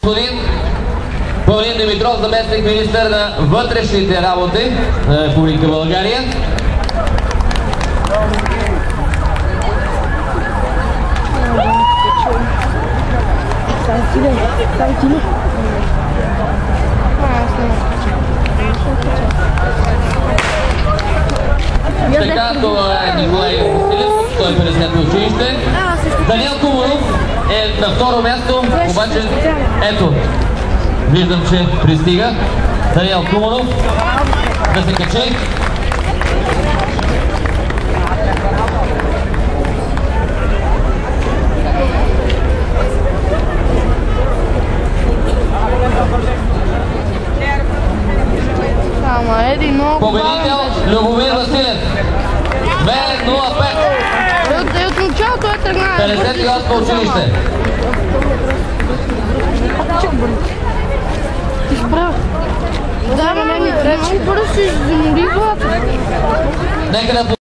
Господин Павлин Димитров, заместник министър на вътрешните работи на Република България. Така, това е Николай Василев, 150 училище. Даниел Куманов е на второ място, обаче ето, виждам, че пристига. Даниел Куманов, да се качи. Победител Любомир Василев, 2.05. От началото е тръгнал. 58 училище. Ти справ. Да, не ми трябва. Първо си замори главата. Нека да